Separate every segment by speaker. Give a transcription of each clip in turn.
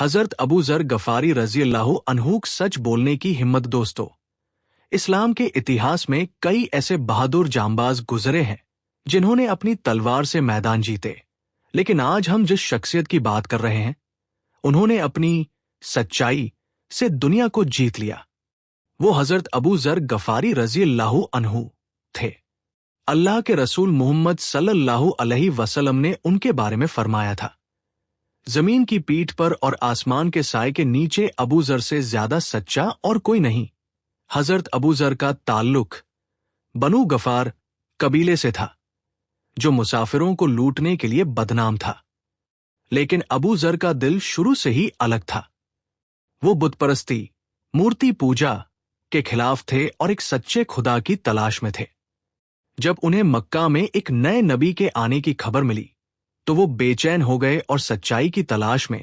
Speaker 1: حضرت ابو ذر غفاری رضی اللہ عنہ سچ بولنے کی ہمت۔ دوستو، اسلام کے اتہاس میں کئی ایسے بہادر جانباز گزرے ہیں جنہوں نے اپنی تلوار سے میدان جیتے، لیکن آج ہم جس شخصیت کی بات کر رہے ہیں انہوں نے اپنی سچائی سے دنیا کو جیت لیا۔ وہ حضرت ابو ذر غفاری رضی اللہ عنہ تھے۔ اللہ کے رسول محمد صلی اللہ علیہ وسلم نے ان کے بارے میں فرمایا تھا، زمین کی پیٹھ پر اور آسمان کے سائے کے نیچے ابو ذر سے زیادہ سچا اور کوئی نہیں۔ حضرت ابو ذر کا تعلق بنو غفار قبیلے سے تھا جو مسافروں کو لوٹنے کے لیے بدنام تھا، لیکن ابو ذر کا دل شروع سے ہی الگ تھا۔ وہ بت پرستی، مورتی پوجا کے خلاف تھے اور ایک سچے خدا کی تلاش میں تھے۔ جب انہیں مکہ میں ایک نئے نبی کے آنے کی خبر ملی تو وہ بے چین ہو گئے اور سچائی کی تلاش میں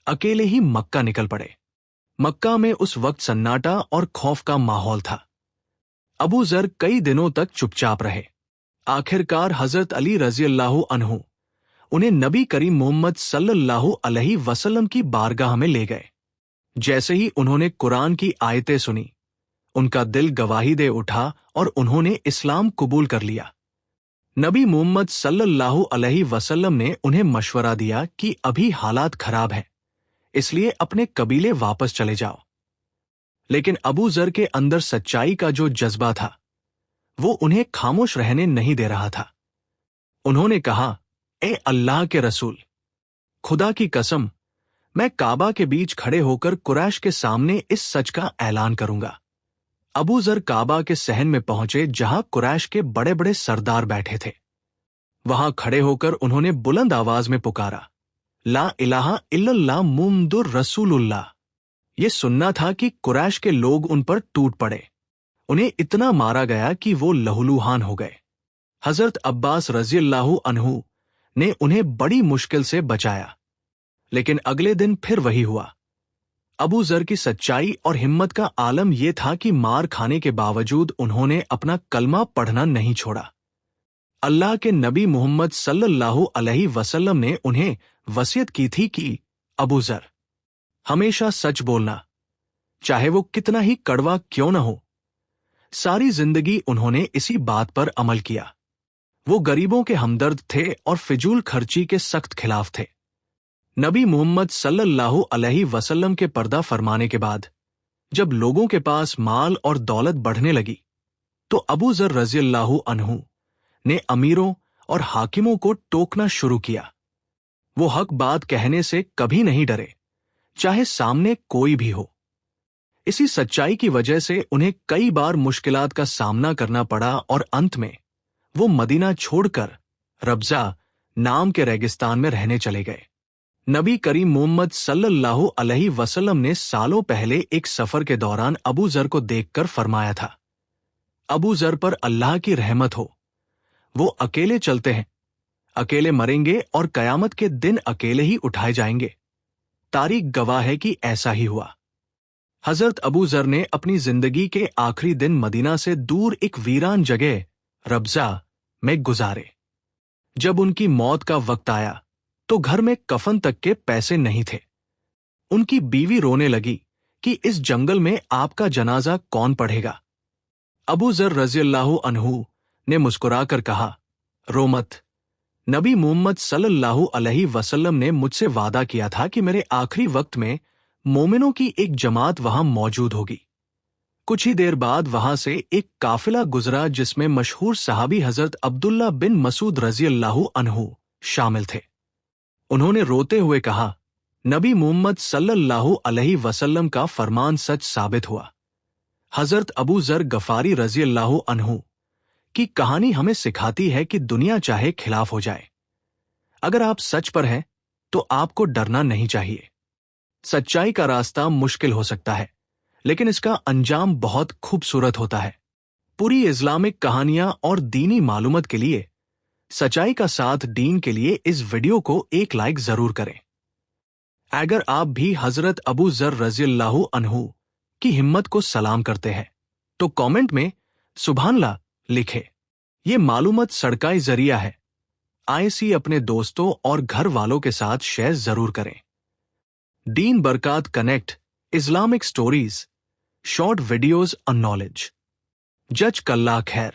Speaker 1: اکیلے ہی مکہ نکل پڑے۔ مکہ میں اس وقت سناٹا اور خوف کا ماحول تھا۔ ابو ذر کئی دنوں تک چپ چاپ رہے۔ آخرکار حضرت علی رضی اللہ عنہ انہیں نبی کریم محمد صلی اللہ علیہ وسلم کی بارگاہ میں لے گئے۔ جیسے ہی انہوں نے قرآن کی آیتیں سنی، ان کا دل گواہی دے اٹھا اور انہوں نے اسلام قبول کر لیا۔ نبی محمد صلی اللہ علیہ وسلم نے انہیں مشورہ دیا کہ ابھی حالات خراب ہیں، اس لیے اپنے قبیلے واپس چلے جاؤ۔ لیکن ابو ذر کے اندر سچائی کا جو جذبہ تھا وہ انہیں خاموش رہنے نہیں دے رہا تھا۔ انہوں نے کہا، اے اللہ کے رسول، خدا کی قسم، میں کعبہ کے بیچ کھڑے ہو کر قریش کے سامنے اس سچ کا اعلان کروں گا۔ ابو ذر کعبہ کے صحن میں پہنچے جہاں قریش کے بڑے بڑے سردار بیٹھے تھے۔ وہاں کھڑے ہو کر انہوں نے بلند آواز میں پکارا، لا الہ الا اللہ محمد رسول اللہ۔ یہ سننا تھا کہ قریش کے لوگ ان پر ٹوٹ پڑے۔ انہیں اتنا مارا گیا کہ وہ لہولوہان ہو گئے۔ حضرت عباس رضی اللہ عنہ نے انہیں بڑی مشکل سے بچایا، لیکن اگلے دن پھر وہی ہوا۔ ابو ذر کی سچائی اور ہمت کا عالم یہ تھا کہ مار کھانے کے باوجود انہوں نے اپنا کلمہ پڑھنا نہیں چھوڑا۔ اللہ کے نبی محمد صلی اللہ علیہ وسلم نے انہیں وصیت کی تھی کہ ابو ذر، ہمیشہ سچ بولنا، چاہے وہ کتنا ہی کڑوا کیوں نہ ہو۔ ساری زندگی انہوں نے اسی بات پر عمل کیا۔ وہ غریبوں کے ہمدرد تھے اور فضول خرچی کے سخت خلاف تھے۔ نبی محمد صلی اللہ علیہ وسلم کے پردہ فرمانے کے بعد جب لوگوں کے پاس مال اور دولت بڑھنے لگی تو ابو ذر رضی اللہ عنہ نے امیروں اور حاکموں کو ٹوکنا شروع کیا۔ وہ حق بات کہنے سے کبھی نہیں ڈرے، چاہے سامنے کوئی بھی ہو۔ اسی سچائی کی وجہ سے انہیں کئی بار مشکلات کا سامنا کرنا پڑا اور انت میں وہ مدینہ چھوڑ کر ربضہ نام کے ریگستان میں رہنے چلے گئے۔ نبی کریم محمد صلی اللہ علیہ وسلم نے سالوں پہلے ایک سفر کے دوران ابو ذر کو دیکھ کر فرمایا تھا، ابو ذر پر اللہ کی رحمت ہو، وہ اکیلے چلتے ہیں، اکیلے مریں گے اور قیامت کے دن اکیلے ہی اٹھائے جائیں گے۔ تاریخ گواہ ہے کہ ایسا ہی ہوا۔ حضرت ابو ذر نے اپنی زندگی کے آخری دن مدینہ سے دور ایک ویران جگہ ربضہ میں گزارے۔ جب ان کی موت کا وقت آیا تو گھر میں کفن تک کے پیسے نہیں تھے۔ ان کی بیوی رونے لگی کہ اس جنگل میں آپ کا جنازہ کون پڑھے گا؟ ابو ذر رضی اللہ عنہ نے مسکرا کر کہا، رو مت، نبی محمد صلی اللہ علیہ وسلم نے مجھ سے وعدہ کیا تھا کہ میرے آخری وقت میں مومنوں کی ایک جماعت وہاں موجود ہوگی۔ کچھ ہی دیر بعد وہاں سے ایک قافلہ گزرا جس میں مشہور صحابی حضرت عبداللہ بن مسعود رضی اللہ عنہ شامل تھے۔ انہوں نے روتے ہوئے کہا، نبی محمد صلی اللہ علیہ وسلم کا فرمان سچ ثابت ہوا۔ حضرت ابو ذر غفاری رضی اللہ عنہ کی کہانی ہمیں سکھاتی ہے کہ دنیا چاہے خلاف ہو جائے، اگر آپ سچ پر ہیں تو آپ کو ڈرنا نہیں چاہیے۔ سچائی کا راستہ مشکل ہو سکتا ہے، لیکن اس کا انجام بہت خوبصورت ہوتا ہے۔ پوری اسلامک کہانیاں اور دینی معلومات کے لیے، سچائی کا ساتھ دین کے لیے اس ویڈیو کو ایک لائک ضرور کریں۔ اگر آپ بھی حضرت ابو ذر رضی اللہ عنہ کی ہمت کو سلام کرتے ہیں تو کامنٹ میں سبحان اللہ لکھیں۔ یہ معلومات صدقہ ذریعہ ہے، آئے اپنے دوستوں اور گھر والوں کے ساتھ شیئر ضرور کریں۔ Deen Barkat Connect, Islamic Stories, Short Videos on Knowledge. Judge Kalla Khair.